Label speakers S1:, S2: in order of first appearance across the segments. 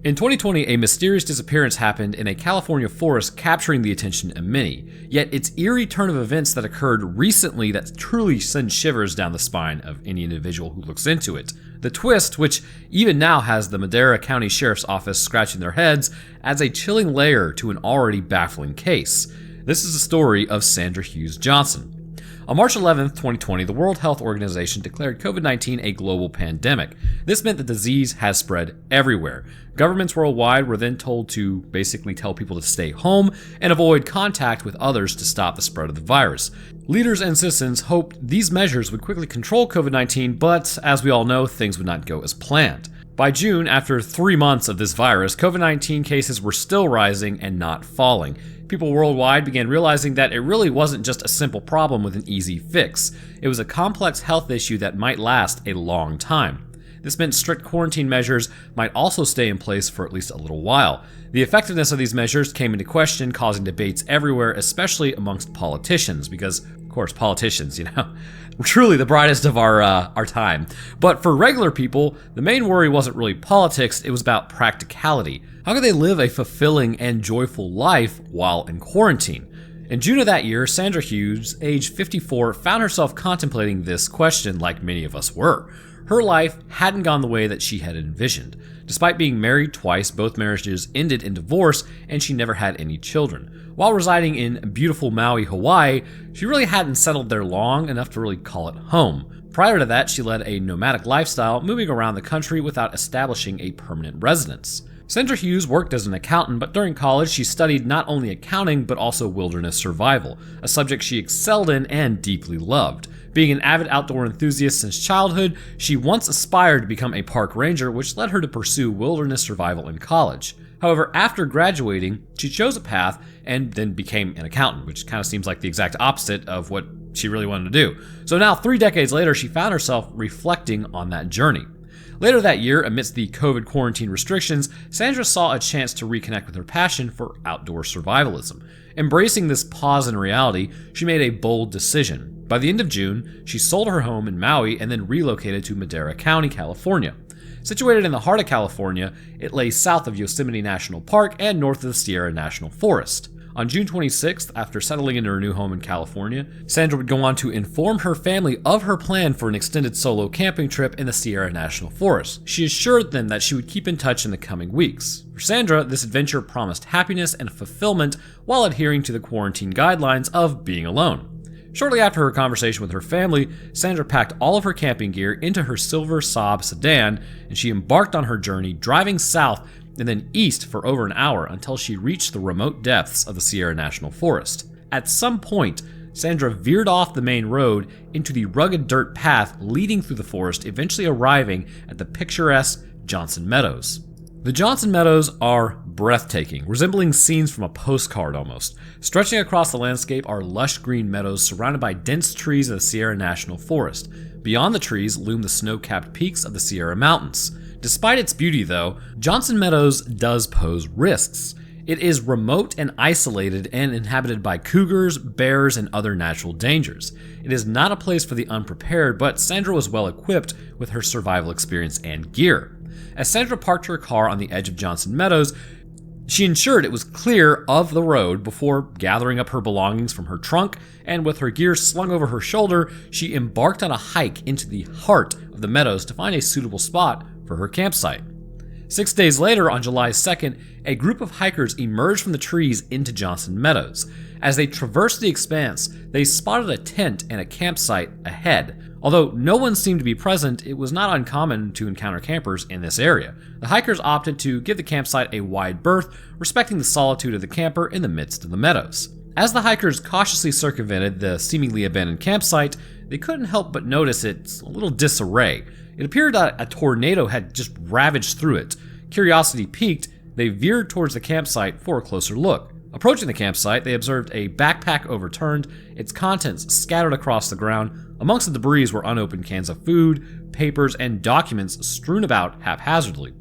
S1: In 2020, a mysterious disappearance happened in a California forest, capturing the attention of many. Yet it's eerie turn of events that occurred recently that truly sends shivers down the spine of any individual who looks into it. The twist, which even now has the Madera County Sheriff's Office scratching their heads, adds a chilling layer to an already baffling case. This is the story of Sandra Hughes Johnson. On March 11, 2020, the World Health Organization declared COVID-19 a global pandemic. This meant the disease has spread everywhere. Governments worldwide were then told to basically tell people to stay home and avoid contact with others to stop the spread of the virus. Leaders and citizens hoped these measures would quickly control COVID-19, but as we all know, things would not go as planned. By June, after 3 months of this virus, COVID-19 cases were still rising and not falling. People worldwide began realizing that it really wasn't just a simple problem with an easy fix. It was a complex health issue that might last a long time. This meant strict quarantine measures might also stay in place for at least a little while. The effectiveness of these measures came into question, causing debates everywhere, especially amongst politicians, because, of course, politicians, truly the brightest of our time. But for regular people, the main worry wasn't really politics, it was about practicality. How could they live a fulfilling and joyful life while in quarantine? In June of that year, Sandra Hughes, age 54, found herself contemplating this question like many of us were. Her life hadn't gone the way that she had envisioned. Despite being married twice, both marriages ended in divorce, and she never had any children. While residing in beautiful Maui, Hawaii, she really hadn't settled there long enough to really call it home. Prior to that, she led a nomadic lifestyle, moving around the country without establishing a permanent residence. Sandra Hughes worked as an accountant, but during college she studied not only accounting but also wilderness survival, a subject she excelled in and deeply loved. Being an avid outdoor enthusiast since childhood, she once aspired to become a park ranger, which led her to pursue wilderness survival in college. However, after graduating, she chose a path and then became an accountant, which kind of seems like the exact opposite of what she really wanted to do. So now, 3 decades later, she found herself reflecting on that journey. Later that year, amidst the COVID quarantine restrictions, Sandra saw a chance to reconnect with her passion for outdoor survivalism. Embracing this pause in reality, she made a bold decision. By the end of June, she sold her home in Maui and then relocated to Madera County, California. Situated in the heart of California, it lay south of Yosemite National Park and north of the Sierra National Forest. On June 26th, after settling into her new home in California, Sandra would go on to inform her family of her plan for an extended solo camping trip in the Sierra National Forest. She assured them that she would keep in touch in the coming weeks. For Sandra, this adventure promised happiness and fulfillment while adhering to the quarantine guidelines of being alone. Shortly after her conversation with her family, Sandra packed all of her camping gear into her silver Saab sedan, and she embarked on her journey, driving south and then east for over an hour until she reached the remote depths of the Sierra National Forest. At some point, Sandra veered off the main road into the rugged dirt path leading through the forest, eventually arriving at the picturesque Johnson Meadows. The Johnson Meadows are breathtaking, resembling scenes from a postcard almost. Stretching across the landscape are lush green meadows surrounded by dense trees of the Sierra National Forest. Beyond the trees loom the snow-capped peaks of the Sierra Mountains. Despite its beauty, though, Johnson Meadows does pose risks. It is remote and isolated and inhabited by cougars, bears, and other natural dangers. It is not a place for the unprepared, but Sandra was well equipped with her survival experience and gear. As Sandra parked her car on the edge of Johnson Meadows, she ensured it was clear of the road before gathering up her belongings from her trunk, and with her gear slung over her shoulder, she embarked on a hike into the heart of the meadows to find a suitable spot for her campsite. 6 days later, on July 2nd, a group of hikers emerged from the trees into Johnson Meadows. As they traversed the expanse, they spotted a tent and a campsite ahead. Although no one seemed to be present, it was not uncommon to encounter campers in this area. The hikers opted to give the campsite a wide berth, respecting the solitude of the camper in the midst of the meadows. As the hikers cautiously circumvented the seemingly abandoned campsite, they couldn't help but notice its a little disarray. It appeared that a tornado had just ravaged through it. Curiosity piqued, they veered towards the campsite for a closer look. Approaching the campsite, they observed a backpack overturned, its contents scattered across the ground. Amongst the debris were unopened cans of food, papers, and documents strewn about haphazardly.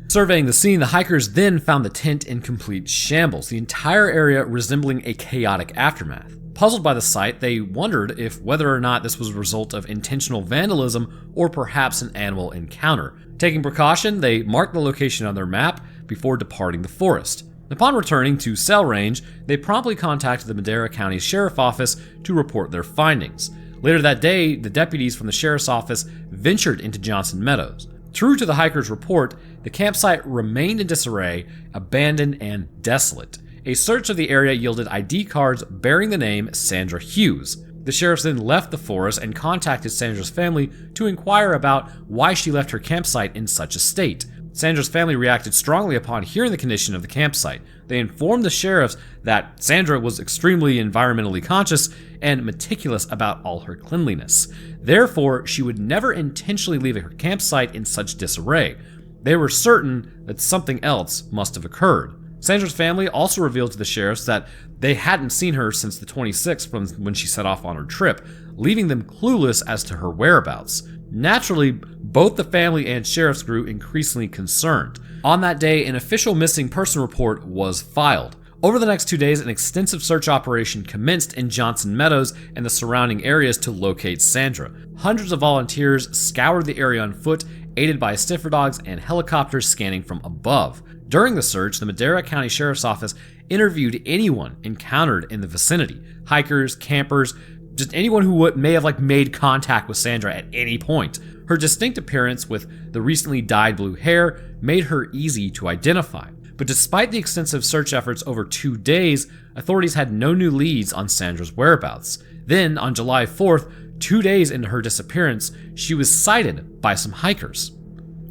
S1: Surveying the scene, the hikers then found the tent in complete shambles, the entire area resembling a chaotic aftermath. Puzzled by the sight, they wondered if whether or not this was a result of intentional vandalism or perhaps an animal encounter. Taking precaution, they marked the location on their map, before departing the forest. Upon returning to cell range, they promptly contacted the Madera County Sheriff's Office to report their findings. Later that day, the deputies from the Sheriff's Office ventured into Johnson Meadows. True to the hikers' report, the campsite remained in disarray, abandoned, and desolate. A search of the area yielded ID cards bearing the name Sandra Hughes. The sheriffs then left the forest and contacted Sandra's family to inquire about why she left her campsite in such a state. Sandra's family reacted strongly upon hearing the condition of the campsite. They informed the sheriffs that Sandra was extremely environmentally conscious and meticulous about all her cleanliness. Therefore, she would never intentionally leave her campsite in such disarray. They were certain that something else must have occurred. Sandra's family also revealed to the sheriffs that they hadn't seen her since the 26th from when she set off on her trip, leaving them clueless as to her whereabouts. Naturally, both the family and sheriffs grew increasingly concerned. On that day, an official missing person report was filed. Over the next 2 days, an extensive search operation commenced in Johnson Meadows and the surrounding areas to locate Sandra. Hundreds of volunteers scoured the area on foot, aided by sniffer dogs and helicopters scanning from above. During the search, the Madera County Sheriff's Office interviewed anyone encountered in the vicinity. Hikers, campers, just anyone who may have made contact with Sandra at any point. Her distinct appearance with the recently dyed blue hair made her easy to identify. But despite the extensive search efforts over 2 days, authorities had no new leads on Sandra's whereabouts. Then, on July 4th, 2 days into her disappearance, she was sighted by some hikers.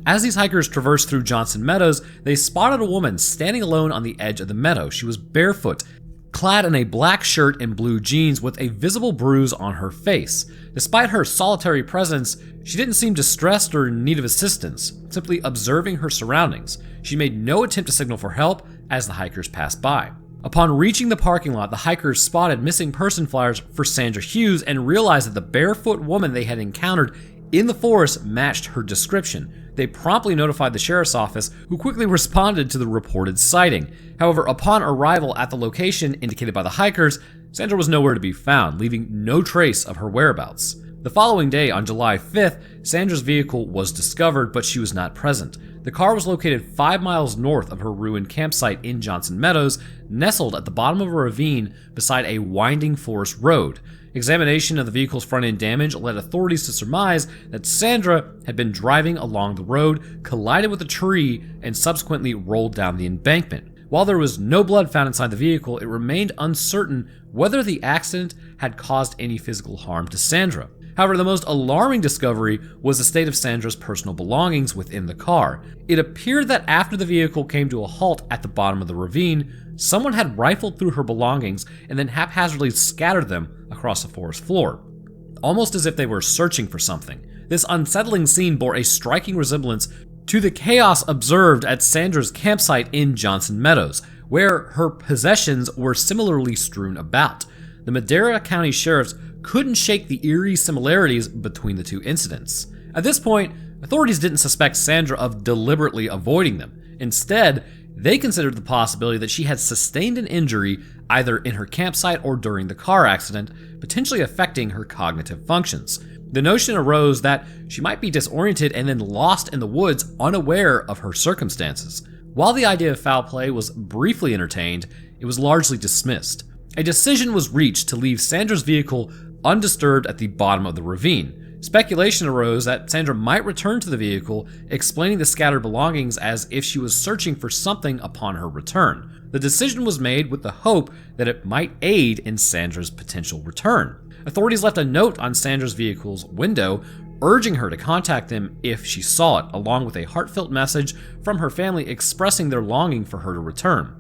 S1: As these hikers traversed through Johnson Meadows, they spotted a woman standing alone on the edge of the meadow. She was barefoot, clad in a black shirt and blue jeans with a visible bruise on her face. Despite her solitary presence, she didn't seem distressed or in need of assistance, simply observing her surroundings. She made no attempt to signal for help as the hikers passed by. Upon reaching the parking lot, the hikers spotted missing person flyers for Sandra Hughes and realized that the barefoot woman they had encountered in the forest matched her description. They promptly notified the sheriff's office, who quickly responded to the reported sighting. However, upon arrival at the location indicated by the hikers, Sandra was nowhere to be found, leaving no trace of her whereabouts. The following day, on July 5th, Sandra's vehicle was discovered, but she was not present. The car was located 5 miles north of her ruined campsite in Johnson Meadows, nestled at the bottom of a ravine beside a winding forest road. Examination of the vehicle's front-end damage led authorities to surmise that Sandra had been driving along the road, collided with a tree, and subsequently rolled down the embankment. While there was no blood found inside the vehicle, it remained uncertain whether the accident had caused any physical harm to Sandra. However, the most alarming discovery was the state of Sandra's personal belongings within the car. It appeared that after the vehicle came to a halt at the bottom of the ravine, someone had rifled through her belongings and then haphazardly scattered them across the forest floor, almost as if they were searching for something. This unsettling scene bore a striking resemblance to the chaos observed at Sandra's campsite in Johnson Meadows, where her possessions were similarly strewn about. The Madera County sheriffs couldn't shake the eerie similarities between the two incidents. At this point, authorities didn't suspect Sandra of deliberately avoiding them. Instead, they considered the possibility that she had sustained an injury either in her campsite or during the car accident, potentially affecting her cognitive functions. The notion arose that she might be disoriented and then lost in the woods, unaware of her circumstances. While the idea of foul play was briefly entertained, it was largely dismissed. A decision was reached to leave Sandra's vehicle undisturbed at the bottom of the ravine. Speculation arose that Sandra might return to the vehicle, explaining the scattered belongings as if she was searching for something upon her return. The decision was made with the hope that it might aid in Sandra's potential return. Authorities left a note on Sandra's vehicle's window, urging her to contact them if she saw it, along with a heartfelt message from her family expressing their longing for her to return.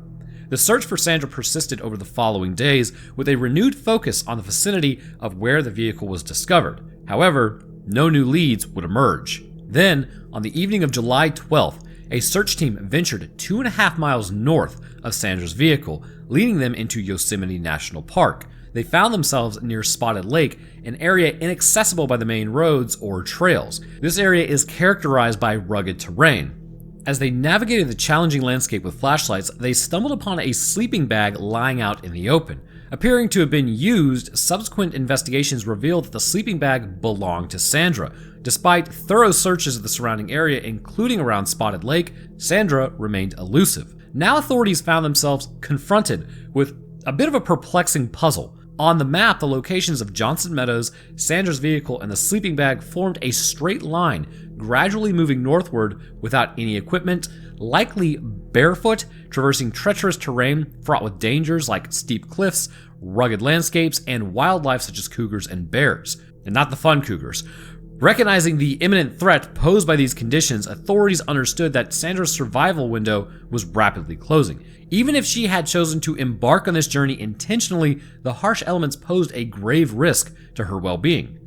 S1: The search for Sandra persisted over the following days, with a renewed focus on the vicinity of where the vehicle was discovered. However, no new leads would emerge. Then, on the evening of July 12th, a search team ventured 2.5 miles north of Sandra's vehicle, leading them into Yosemite National Park. They found themselves near Spotted Lake, an area inaccessible by the main roads or trails. This area is characterized by rugged terrain. As they navigated the challenging landscape with flashlights, they stumbled upon a sleeping bag lying out in the open. Appearing to have been used, subsequent investigations revealed that the sleeping bag belonged to Sandra. Despite thorough searches of the surrounding area, including around Spotted Lake, Sandra remained elusive. Now authorities found themselves confronted with a bit of a perplexing puzzle. On the map, the locations of Johnson Meadows, Sandra's vehicle, and the sleeping bag formed a straight line, gradually moving northward without any equipment, likely barefoot, traversing treacherous terrain fraught with dangers like steep cliffs, rugged landscapes, and wildlife such as cougars and bears. And not the fun cougars. Recognizing the imminent threat posed by these conditions, authorities understood that Sandra's survival window was rapidly closing. Even if she had chosen to embark on this journey intentionally, the harsh elements posed a grave risk to her well-being.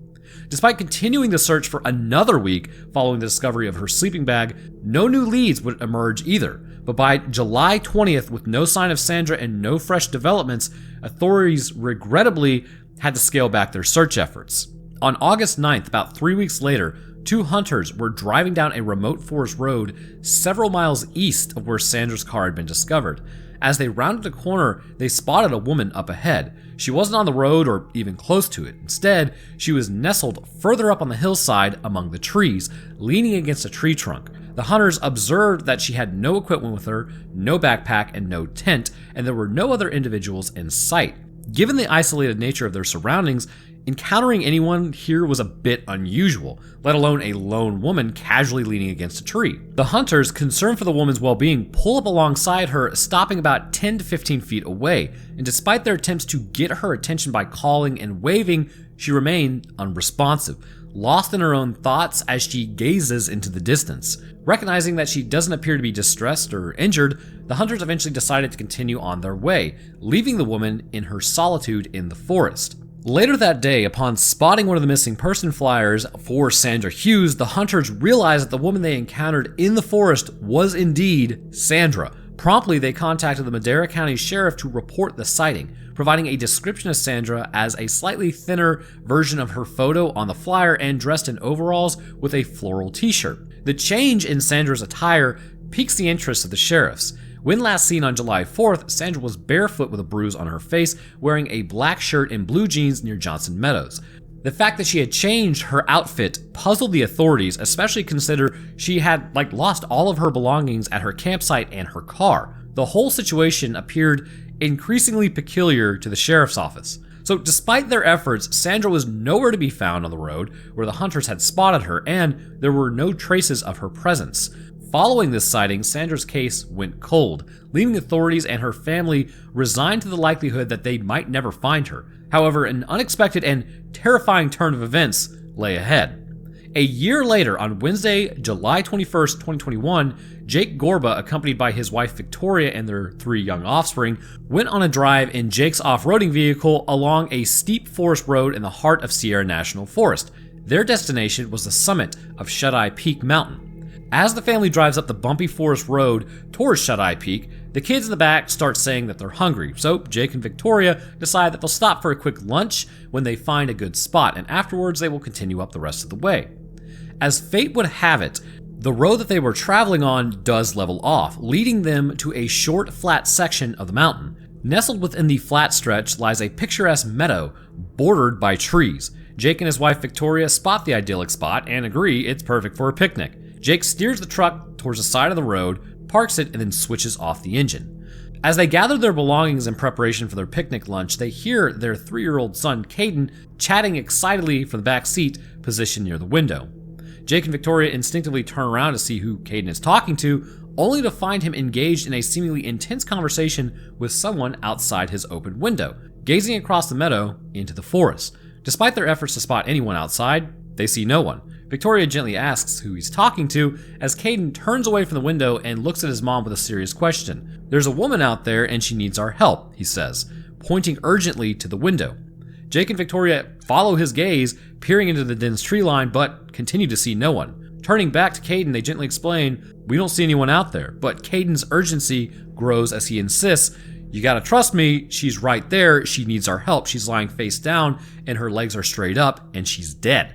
S1: Despite continuing the search for another week following the discovery of her sleeping bag, no new leads would emerge either. But by July 20th, with no sign of Sandra and no fresh developments, authorities regrettably had to scale back their search efforts. On August 9th, about 3 weeks later, two hunters were driving down a remote forest road several miles east of where Sandra's car had been discovered. As they rounded a corner, they spotted a woman up ahead. She wasn't on the road or even close to it. Instead, she was nestled further up on the hillside among the trees, leaning against a tree trunk. The hunters observed that she had no equipment with her, no backpack, and no tent, and there were no other individuals in sight. Given the isolated nature of their surroundings, encountering anyone here was a bit unusual, let alone a lone woman casually leaning against a tree. The hunters, concerned for the woman's well-being, pull up alongside her, stopping about 10 to 15 feet away, and despite their attempts to get her attention by calling and waving, she remained unresponsive, lost in her own thoughts as she gazes into the distance. Recognizing that she doesn't appear to be distressed or injured, the hunters eventually decided to continue on their way, leaving the woman in her solitude in the forest. Later that day, upon spotting one of the missing person flyers for Sandra Hughes, the hunters realized that the woman they encountered in the forest was indeed Sandra. Promptly, they contacted the Madera County Sheriff to report the sighting, providing a description of Sandra as a slightly thinner version of her photo on the flyer and dressed in overalls with a floral t-shirt. The change in Sandra's attire piques the interest of the sheriffs. When last seen on July 4th, Sandra was barefoot with a bruise on her face, wearing a black shirt and blue jeans near Johnson Meadows. The fact that she had changed her outfit puzzled the authorities, especially consider she had lost all of her belongings at her campsite and her car. The whole situation appeared increasingly peculiar to the sheriff's office. So despite their efforts, Sandra was nowhere to be found on the road where the hunters had spotted her, and there were no traces of her presence. Following this sighting, Sandra's case went cold, leaving authorities and her family resigned to the likelihood that they might never find her. However, an unexpected and terrifying turn of events lay ahead. A year later, on Wednesday, July 21st, 2021, Jake Gorba, accompanied by his wife Victoria and their 3 young offspring, went on a drive in Jake's off-roading vehicle along a steep forest road in the heart of Sierra National Forest. Their destination was the summit of Shut-Eye Peak Mountain. As the family drives up the bumpy forest road towards Shut-Eye Peak, the kids in the back start saying that they're hungry, so Jake and Victoria decide that they'll stop for a quick lunch when they find a good spot, and afterwards they will continue up the rest of the way. As fate would have it, the road that they were traveling on does level off, leading them to a short, flat section of the mountain. Nestled within the flat stretch lies a picturesque meadow bordered by trees. Jake and his wife Victoria spot the idyllic spot and agree it's perfect for a picnic. Jake steers the truck towards the side of the road, parks it, and then switches off the engine. As they gather their belongings in preparation for their picnic lunch, they hear their 3-year-old son, Caden, chatting excitedly from the back seat positioned near the window. Jake and Victoria instinctively turn around to see who Caden is talking to, only to find him engaged in a seemingly intense conversation with someone outside his open window, gazing across the meadow into the forest. Despite their efforts to spot anyone outside, they see no one. Victoria gently asks who he's talking to as Caden turns away from the window and looks at his mom with a serious question. "There's a woman out there and she needs our help," he says, pointing urgently to the window. Jake and Victoria follow his gaze, peering into the dense tree line, but continue to see no one. Turning back to Caden, they gently explain, "We don't see anyone out there," but Caden's urgency grows as he insists, "You gotta trust me, she's right there, she needs our help, she's lying face down and her legs are straight up and she's dead."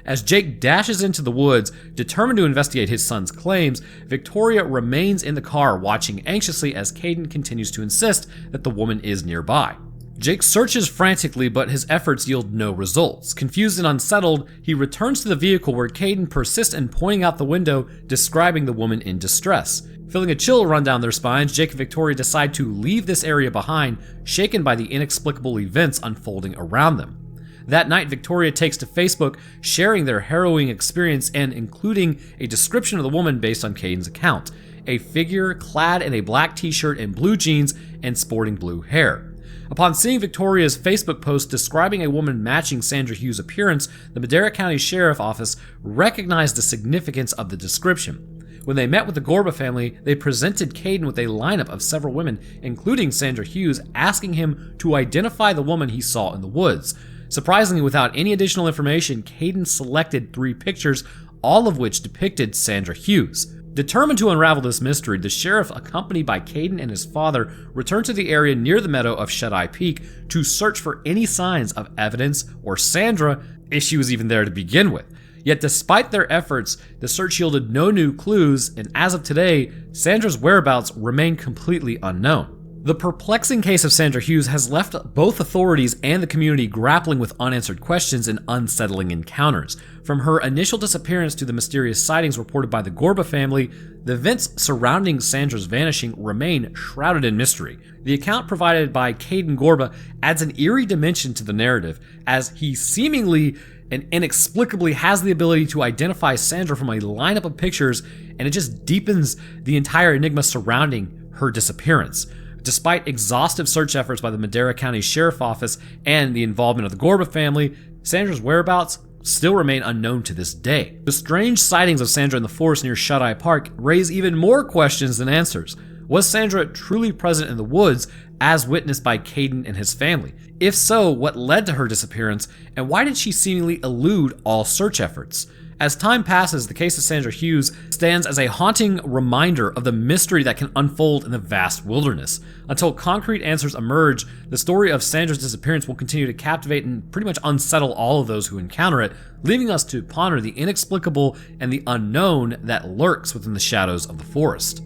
S1: As Jake dashes into the woods, determined to investigate his son's claims, Victoria remains in the car watching anxiously as Caden continues to insist that the woman is nearby. Jake searches frantically, but his efforts yield no results. Confused and unsettled, he returns to the vehicle where Caden persists in pointing out the window, describing the woman in distress. Feeling a chill run down their spines, Jake and Victoria decide to leave this area behind, shaken by the inexplicable events unfolding around them. That night, Victoria takes to Facebook, sharing their harrowing experience and including a description of the woman based on Caden's account. A figure clad in a black t-shirt and blue jeans and sporting blue hair. Upon seeing Victoria's Facebook post describing a woman matching Sandra Hughes' appearance, the Madera County Sheriff Office recognized the significance of the description. When they met with the Gorba family, they presented Caden with a lineup of several women, including Sandra Hughes, asking him to identify the woman he saw in the woods. Surprisingly, without any additional information, Caden selected 3 pictures, all of which depicted Sandra Hughes. Determined to unravel this mystery, the sheriff, accompanied by Caden and his father, returned to the area near the meadow of Shut-Eye Peak to search for any signs of evidence or Sandra, if she was even there to begin with. Yet despite their efforts, the search yielded no new clues, and as of today, Sandra's whereabouts remain completely unknown. The perplexing case of Sandra Hughes has left both authorities and the community grappling with unanswered questions and unsettling encounters. From her initial disappearance to the mysterious sightings reported by the Gorba family, the events surrounding Sandra's vanishing remain shrouded in mystery. The account provided by Caden Gorba adds an eerie dimension to the narrative, as he seemingly and inexplicably has the ability to identify Sandra from a lineup of pictures, and it just deepens the entire enigma surrounding her disappearance. Despite exhaustive search efforts by the Madera County Sheriff Office and the involvement of the Gorba family, Sandra's whereabouts still remain unknown to this day. The strange sightings of Sandra in the forest near Shut-Eye Park raise even more questions than answers. Was Sandra truly present in the woods as witnessed by Caden and his family? If so, what led to her disappearance, and why did she seemingly elude all search efforts? As time passes, the case of Sandra Hughes stands as a haunting reminder of the mystery that can unfold in the vast wilderness. Until concrete answers emerge, the story of Sandra's disappearance will continue to captivate and pretty much unsettle all of those who encounter it, leaving us to ponder the inexplicable and the unknown that lurks within the shadows of the forest.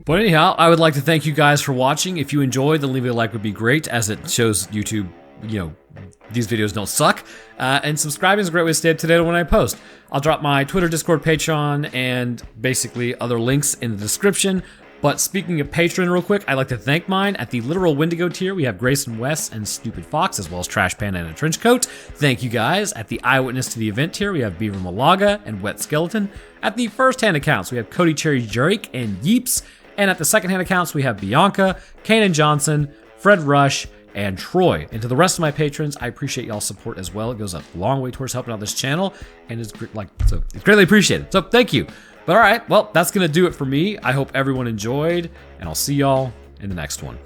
S1: But anyhow, I would like to thank you guys for watching. If you enjoyed, then leaving a like would be great, as it shows YouTube, these videos don't suck. And subscribing is a great way to stay up to date on when I post. I'll drop my Twitter, Discord, Patreon, and basically other links in the description. But speaking of Patreon real quick, I'd like to thank mine. At the Literal Wendigo tier, we have Grayson West and Stupid Fox, as well as Trash Panda and a Trench Coat. Thank you guys. At the Eyewitness to the Event tier, we have Beaver Malaga and Wet Skeleton. At the first-hand accounts, we have Cody Cherry Drake and Yeeps. And at the second-hand accounts, we have Bianca, Kanan Johnson, Fred Rush, and Troy. And to the rest of my patrons, I appreciate y'all's support as well. It goes a long way towards helping out this channel, and it's greatly appreciated. So thank you. But all right, well, that's gonna do it for me. I hope everyone enjoyed, and I'll see y'all in the next one.